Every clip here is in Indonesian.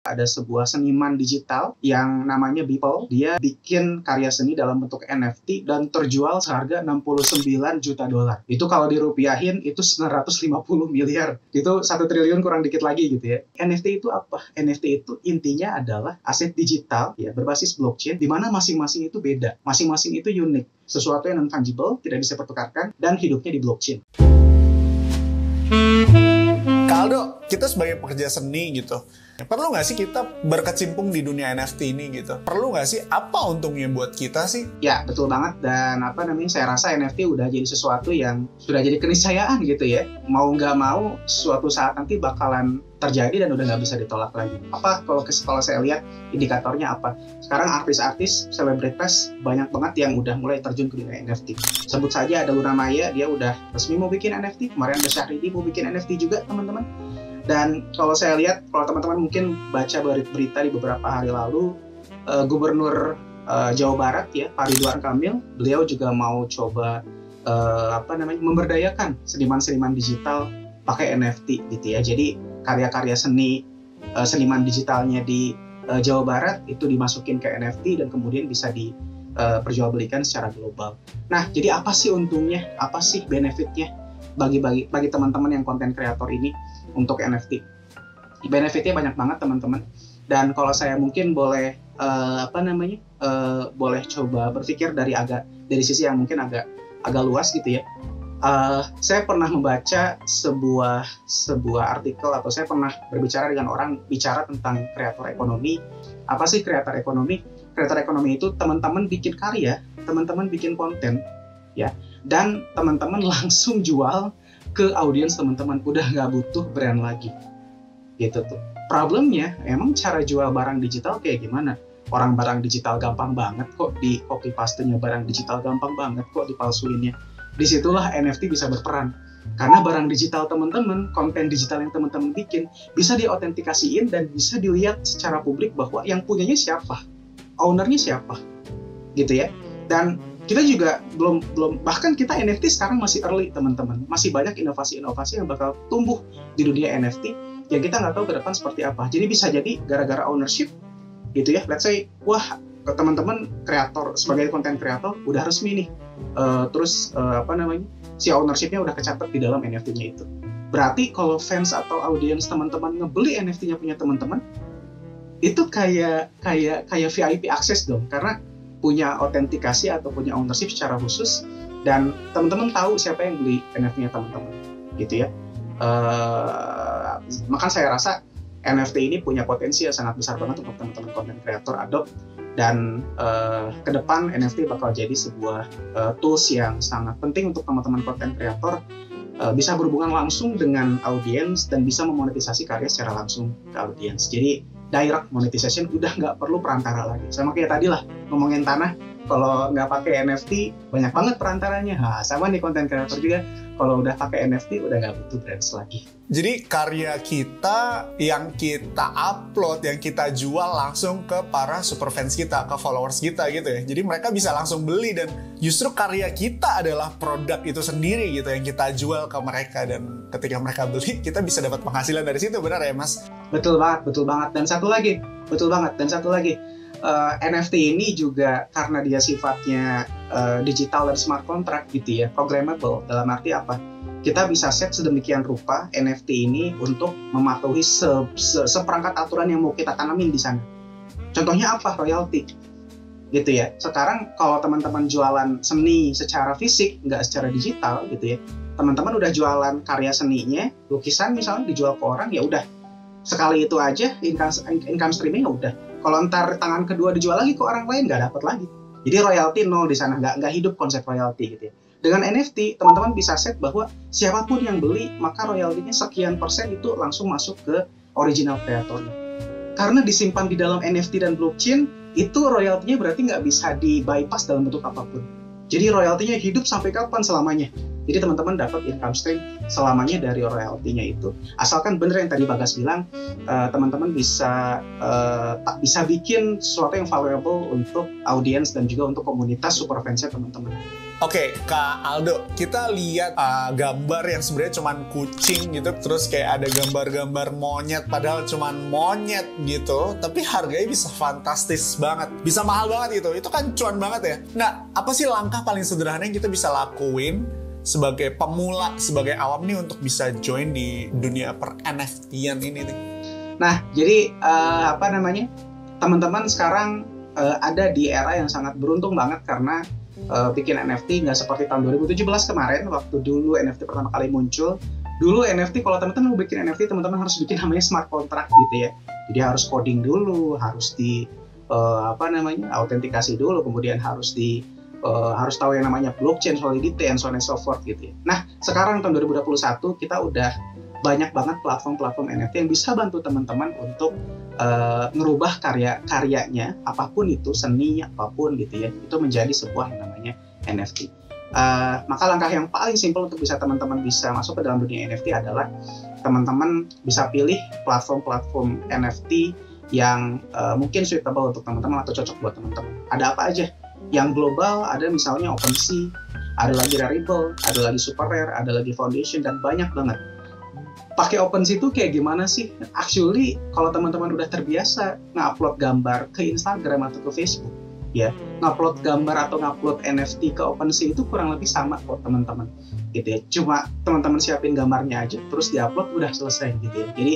Ada sebuah seniman digital yang namanya Beeple. Dia bikin karya seni dalam bentuk NFT dan terjual seharga 69 juta dolar. Itu kalau dirupiahin itu 950 miliar. Itu 1 triliun kurang dikit lagi gitu ya. NFT itu apa? NFT itu intinya adalah aset digital ya berbasis blockchain di mana masing-masing itu beda. Masing-masing itu unik. Sesuatu yang non-fungible, tidak bisa pertukarkan, dan hidupnya di blockchain. Kaldo, kita sebagai pekerja seni gitu, perlu nggak sih kita berkecimpung di dunia NFT ini gitu? Perlu nggak sih? Apa untungnya buat kita sih? Ya, betul banget. Dan saya rasa NFT udah jadi sesuatu yang sudah jadi keniscayaan gitu ya. Mau nggak mau, suatu saat nanti bakalan terjadi dan udah nggak bisa ditolak lagi. Apa kalau saya lihat indikatornya apa? Sekarang artis-artis, selebritas banyak banget yang udah mulai terjun ke dunia NFT. Sebut saja ada Luna Maya, dia udah resmi mau bikin NFT. Kemarin ada Syahrini mau bikin NFT juga, teman-teman. Dan kalau saya lihat, kalau teman-teman mungkin baca berita di beberapa hari lalu, Gubernur Jawa Barat ya, Pak Ridwan Kamil, beliau juga mau coba memberdayakan seniman-seniman digital pakai NFT gitu ya. Jadi karya-karya seniman digitalnya di Jawa Barat itu dimasukin ke NFT dan kemudian bisa diperjualbelikan secara global. Nah, jadi apa sih untungnya? Apa sih benefitnya bagi teman-teman yang konten kreator ini untuk NFT? Benefitnya banyak banget teman-teman. Dan kalau saya mungkin boleh boleh coba berpikir dari sisi yang mungkin agak luas gitu ya. Saya pernah membaca sebuah artikel, atau saya pernah berbicara dengan orang bicara tentang kreator ekonomi. Apa sih kreator ekonomi? Kreator ekonomi itu teman-teman bikin karya, teman-teman bikin konten, ya, dan teman-teman langsung jual ke audiens teman-teman, udah nggak butuh brand lagi, gitu tuh. Problemnya, emang cara jual barang digital kayak gimana? Orang barang digital gampang banget kok, di copy paste-nya barang digital gampang banget kok dipalsuinnya. Disitulah NFT bisa berperan. Karena barang digital teman-teman, konten digital yang teman-teman bikin, bisa diautentikasiin dan bisa dilihat secara publik bahwa yang punyanya siapa, ownernya siapa, gitu ya. Dan kita juga belum bahkan kita NFT sekarang masih early teman-teman. Masih banyak inovasi-inovasi yang bakal tumbuh di dunia NFT yang kita nggak tahu ke depan seperti apa. Jadi bisa jadi gara-gara ownership, gitu ya. Let's say, wah, teman-teman kreator sebagai konten kreator udah resmi nih, si ownership-nya udah kecatat di dalam NFT-nya itu. Berarti kalau fans atau audiens teman-teman ngebeli NFT-nya punya teman-teman, itu kayak VIP access dong, karena punya autentikasi atau punya ownership secara khusus, dan teman-teman tahu siapa yang beli NFT-nya teman-teman, gitu ya. Maka saya rasa NFT ini punya potensi yang sangat besar banget untuk teman-teman konten kreator adopt, dan ke depan NFT bakal jadi sebuah tools yang sangat penting untuk teman-teman konten kreator, bisa berhubungan langsung dengan audiens dan bisa memonetisasi karya secara langsung ke audiens. Jadi direct monetization, udah nggak perlu perantara lagi. Sama kayak tadi lah ngomongin tanah, kalau nggak pakai NFT banyak banget perantaranya. Nah, sama nih konten kreator juga, kalau udah pakai NFT udah nggak butuh brands lagi. Jadi karya kita yang kita upload, yang kita jual langsung ke para super fans kita, ke followers kita gitu ya. Jadi mereka bisa langsung beli, dan justru karya kita adalah produk itu sendiri gitu yang kita jual ke mereka, dan ketika mereka beli kita bisa dapat penghasilan dari situ. Benar ya Mas? Betul banget. Dan satu lagi, NFT ini juga karena dia sifatnya digital dan smart contract gitu ya, programmable. Dalam arti apa? Kita bisa set sedemikian rupa NFT ini untuk mematuhi seperangkat aturan yang mau kita tanamin di sana. Contohnya apa? Royalty, gitu ya. Sekarang kalau teman-teman jualan seni secara fisik, nggak secara digital gitu ya, teman-teman udah jualan karya seninya, lukisan misalnya dijual ke orang, ya udah sekali itu aja income streaming, ya udah. Kalau ntar tangan kedua dijual lagi ke orang lain, nggak dapat lagi. Jadi royalty nol di sana, nggak hidup konsep royalty gitu ya. Dengan NFT, teman-teman bisa set bahwa siapapun yang beli, maka royaltinya sekian persen itu langsung masuk ke original kreatornya. Karena disimpan di dalam NFT dan blockchain, itu royaltinya berarti nggak bisa di-bypass dalam bentuk apapun. Jadi royaltinya hidup sampai kapan? Selamanya. Jadi teman-teman dapat income stream selamanya dari royaltinya itu. Asalkan bener yang tadi Bagas bilang, teman-teman bisa bikin sesuatu yang valuable untuk audiens dan juga untuk komunitas super fansnya teman-teman. Oke, Kak Aldo, kita lihat gambar yang sebenarnya cuman kucing gitu, terus kayak ada gambar-gambar monyet, padahal cuman monyet gitu, tapi harganya bisa fantastis banget, bisa mahal banget gitu. Itu kan cuan banget ya. Nah, apa sih langkah paling sederhana yang kita bisa lakuin sebagai pemula, sebagai awam nih untuk bisa join di dunia per NFT-an ini nih? Nah, jadi teman-teman sekarang ada di era yang sangat beruntung banget karena bikin NFT nggak seperti tahun 2017 kemarin waktu dulu NFT pertama kali muncul. Dulu NFT kalau teman-teman mau bikin NFT, teman-teman harus bikin namanya smart contract gitu ya. Jadi harus coding dulu, harus autentikasi dulu, kemudian harus tahu yang namanya blockchain, solidity, and so on and so forth gitu ya. Nah, sekarang tahun 2021 kita udah banyak banget platform-platform NFT yang bisa bantu teman-teman untuk ngerubah karyanya, apapun itu, seni, apapun gitu ya, itu menjadi sebuah yang namanya NFT. Maka langkah yang paling simpel untuk bisa teman-teman bisa masuk ke dalam dunia NFT adalah teman-teman bisa pilih platform-platform NFT yang mungkin suitable untuk teman-teman atau cocok buat teman-teman. Ada apa aja? Yang global ada misalnya OpenSea, ada lagi Rarible, ada lagi SuperRare, ada lagi Foundation, dan banyak banget. Pakai OpenSea itu kayak gimana sih? Actually, kalau teman-teman udah terbiasa ngupload gambar ke Instagram atau ke Facebook, ya, ngupload gambar atau ngupload NFT ke OpenSea itu kurang lebih sama kok teman-teman, gitu ya. Cuma teman-teman siapin gambarnya aja, terus diupload udah selesai, gitu ya. Jadi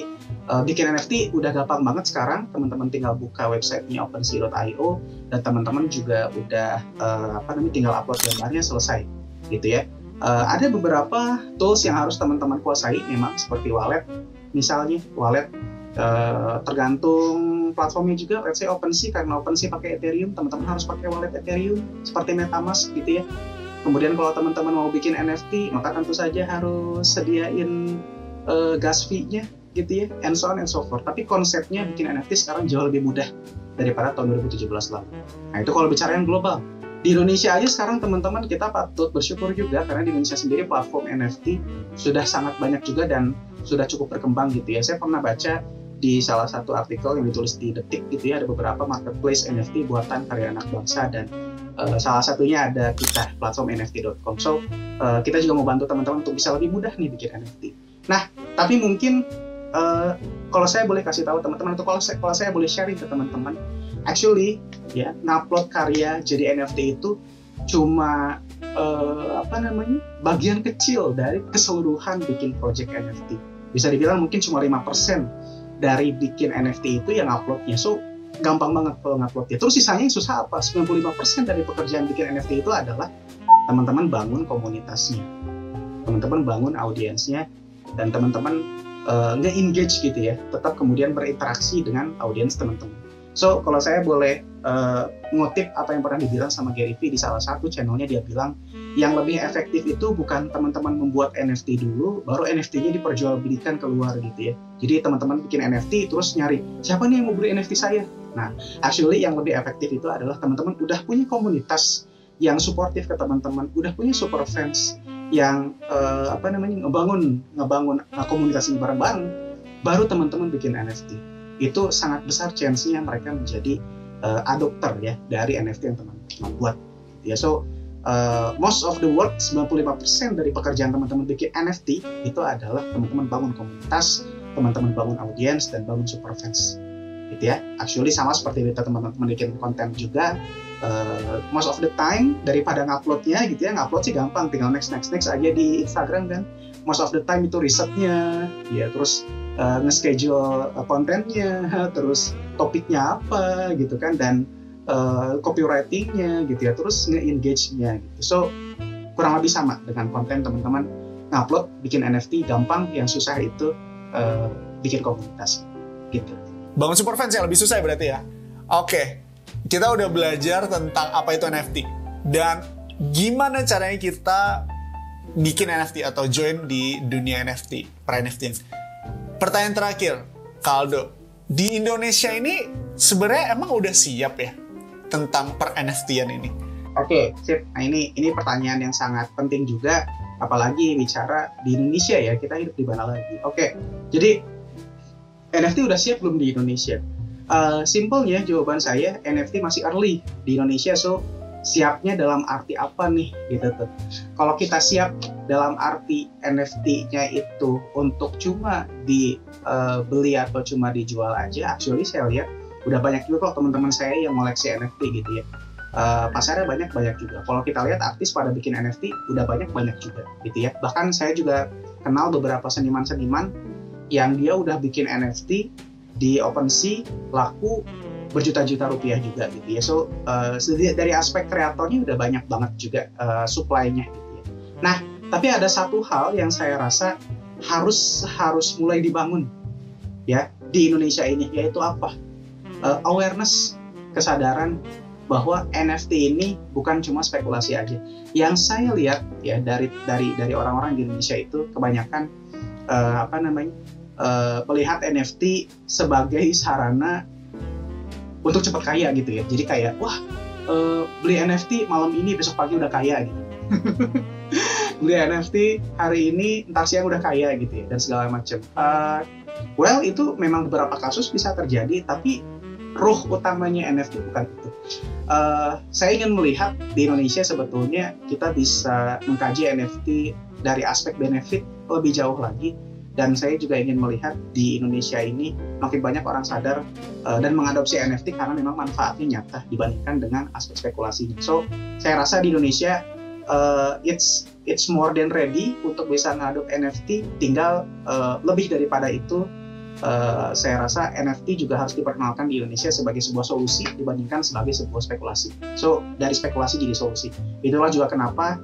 bikin NFT udah gampang banget sekarang. Teman-teman tinggal buka websitenya OpenSea.io dan teman-teman juga udah tinggal upload gambarnya, selesai, gitu ya. Ada beberapa tools yang harus teman-teman kuasai memang, seperti wallet misalnya. Wallet tergantung platformnya juga. Let's say OpenSea, karena OpenSea pakai Ethereum, teman-teman harus pakai wallet Ethereum seperti MetaMask gitu ya. Kemudian kalau teman-teman mau bikin NFT, maka tentu saja harus sediain gas fee-nya gitu ya, and so on and so forth. Tapi konsepnya bikin NFT sekarang jauh lebih mudah daripada tahun 2017 lalu. Nah, itu kalau bicara yang global. Di Indonesia aja sekarang teman-teman kita patut bersyukur juga, karena di Indonesia sendiri platform NFT sudah sangat banyak juga dan sudah cukup berkembang gitu ya. Saya pernah baca di salah satu artikel yang ditulis di Detik gitu ya, ada beberapa marketplace NFT buatan karya anak bangsa, dan salah satunya ada kita, platform NFT.com. So kita juga mau bantu teman-teman untuk bisa lebih mudah nih bikin NFT. Nah, tapi mungkin kalau saya boleh kasih tahu teman-teman, atau kalau saya boleh sharing ke teman-teman, actually ya, ngupload karya jadi NFT itu cuma bagian kecil dari keseluruhan bikin project NFT. Bisa dibilang mungkin cuma 5% dari bikin NFT itu yang uploadnya. So gampang banget kalau nguploadnya. Terus sisanya yang susah apa? 95% dari pekerjaan bikin NFT itu adalah teman-teman bangun komunitasnya, teman-teman bangun audiensnya, dan teman-teman nge-engage gitu ya, tetap kemudian berinteraksi dengan audiens teman-teman. So, kalau saya boleh ngutip apa yang pernah dibilang sama Gary Vee di salah satu channelnya, dia bilang yang lebih efektif itu bukan teman-teman membuat NFT dulu, baru NFT-nya diperjualbelikan keluar gitu ya. Jadi teman-teman bikin NFT, terus nyari, siapa nih yang mau beli NFT saya? Nah, actually yang lebih efektif itu adalah teman-teman udah punya komunitas yang suportif ke teman-teman, udah punya super fans yang ngebangun komunitas ini bareng-bareng, baru teman-teman bikin NFT. Itu sangat besar chance-nya mereka menjadi adopter ya dari NFT yang teman-teman buat. Ya, so most of the work, 95% dari pekerjaan teman-teman bikin NFT itu adalah teman-teman bangun komunitas, teman-teman bangun audiens, dan bangun super fans. Gitu ya. Actually sama seperti kita teman-teman bikin konten juga. Most of the time daripada nguploadnya gitu ya, ngupload sih gampang, tinggal next aja di Instagram kan. Most of the time itu risetnya, ya, terus nge-schedule kontennya, terus topiknya apa gitu kan, dan copywritingnya gitu ya, terus nge-engage-nya gitu. So kurang lebih sama dengan konten teman-teman ngupload bikin NFT gampang, yang susah itu bikin komunitas gitu. Bangun super fans yang lebih susah berarti ya. Oke, kita udah belajar tentang apa itu NFT dan gimana caranya kita bikin NFT atau join di dunia NFT, per-NFT. Pertanyaan terakhir, Kaldo, di Indonesia ini sebenarnya emang udah siap ya tentang per-NFT-an ini? Oke, sip. Nah ini pertanyaan yang sangat penting juga, apalagi bicara di Indonesia ya, kita hidup di mana lagi. Oke, jadi NFT udah siap belum di Indonesia? Simpelnya jawaban saya, NFT masih early di Indonesia, so siapnya dalam arti apa nih gitu tuh. Kalau kita siap dalam arti NFT-nya itu untuk cuma dibeli atau cuma dijual aja, actually saya lihat udah banyak juga kok teman-teman saya yang koleksi NFT gitu ya. Pasarnya banyak juga. Kalau kita lihat artis pada bikin NFT udah banyak juga gitu ya. Bahkan saya juga kenal beberapa seniman-seniman yang dia udah bikin NFT di OpenSea laku berjuta-juta rupiah juga gitu ya. So dari aspek kreatornya udah banyak banget juga supply-nya gitu ya. Nah, tapi ada satu hal yang saya rasa harus mulai dibangun ya di Indonesia ini, yaitu apa? Awareness, kesadaran bahwa NFT ini bukan cuma spekulasi aja. Yang saya lihat ya dari orang-orang di Indonesia itu kebanyakan melihat NFT sebagai sarana untuk cepat kaya gitu ya. Jadi kayak beli NFT malam ini besok pagi udah kaya gitu. Beli NFT hari ini ntar siang udah kaya gitu ya, dan segala macam. Well, itu memang beberapa kasus bisa terjadi, tapi ruh utamanya NFT bukan itu. Saya ingin melihat di Indonesia sebetulnya kita bisa mengkaji NFT dari aspek benefit lebih jauh lagi. Dan saya juga ingin melihat di Indonesia ini makin banyak orang sadar dan mengadopsi NFT karena memang manfaatnya nyata dibandingkan dengan aspek spekulasinya. So, saya rasa di Indonesia it's more than ready untuk bisa mengadop NFT. Tinggal lebih daripada itu, saya rasa NFT juga harus diperkenalkan di Indonesia sebagai sebuah solusi dibandingkan sebagai sebuah spekulasi. So, dari spekulasi jadi solusi. Itulah juga kenapa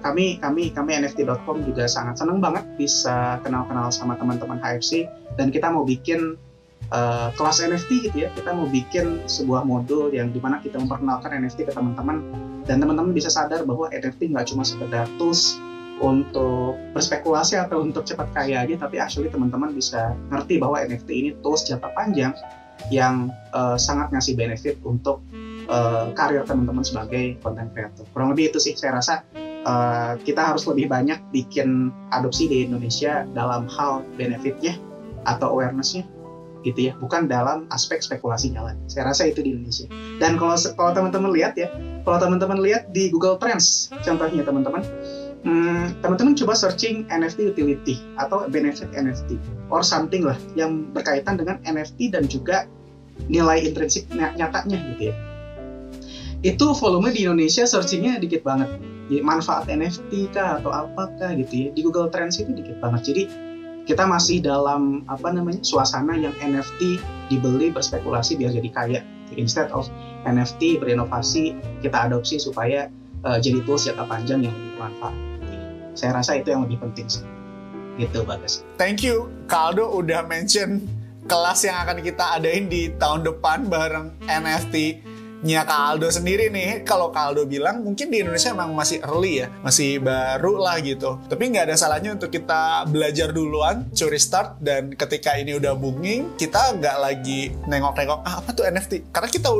kami NFT.com juga sangat senang banget bisa kenal-kenal sama teman-teman HFC, dan kita mau bikin kelas NFT gitu ya. Kita mau bikin sebuah modul yang dimana kita memperkenalkan NFT ke teman-teman, dan teman-teman bisa sadar bahwa NFT nggak cuma sekedar tools untuk berspekulasi atau untuk cepat kaya aja, tapi actually teman-teman bisa ngerti bahwa NFT ini tools jangka panjang yang sangat ngasih benefit untuk karir teman-teman sebagai content creator. Kurang lebih itu sih, saya rasa kita harus lebih banyak bikin adopsi di Indonesia dalam hal benefitnya atau awareness-nya gitu ya, bukan dalam aspek spekulasinya lagi. Saya rasa itu di Indonesia. Dan kalau teman-teman lihat ya, kalau teman-teman lihat di Google Trends contohnya teman-teman coba searching NFT utility atau benefit NFT or something lah yang berkaitan dengan NFT dan juga nilai intrinsik nyatanya gitu ya. Itu volume di Indonesia searchingnya dikit banget. Manfaat NFT kah atau apakah gitu ya. Di Google Trends itu dikit banget. Jadi kita masih dalam suasana yang NFT dibeli berspekulasi biar jadi kaya. Instead of NFT berinovasi, kita adopsi supaya jadi tools jangka panjang yang lebih bermanfaat. Saya rasa itu yang lebih penting sih. Gitu Bagas. Thank you Kak Aldo udah mention kelas yang akan kita adain di tahun depan bareng NFT-nya Kak Aldo sendiri nih. Kalau Kak Aldo bilang mungkin di Indonesia memang masih early ya, masih baru lah gitu. Tapi nggak ada salahnya untuk kita belajar duluan, curi start, dan ketika ini udah booming, kita nggak lagi nengok-nengok apa tuh NFT, karena kita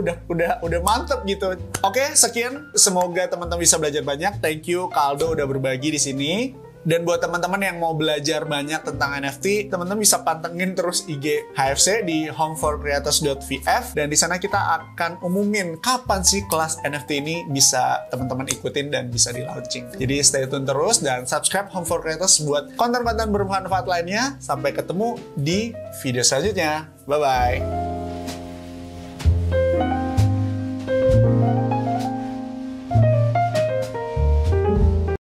udah mantep gitu. Oke, sekian. Semoga teman-teman bisa belajar banyak. Thank you Kak Aldo udah berbagi di sini. Dan buat teman-teman yang mau belajar banyak tentang NFT, teman-teman bisa pantengin terus IG HFC di homeforcreators.vf, dan di sana kita akan umumin kapan sih kelas NFT ini bisa teman-teman ikutin dan bisa di launching. Jadi stay tune terus dan subscribe Home for Creators buat konten-konten bermanfaat lainnya. Sampai ketemu di video selanjutnya. Bye-bye.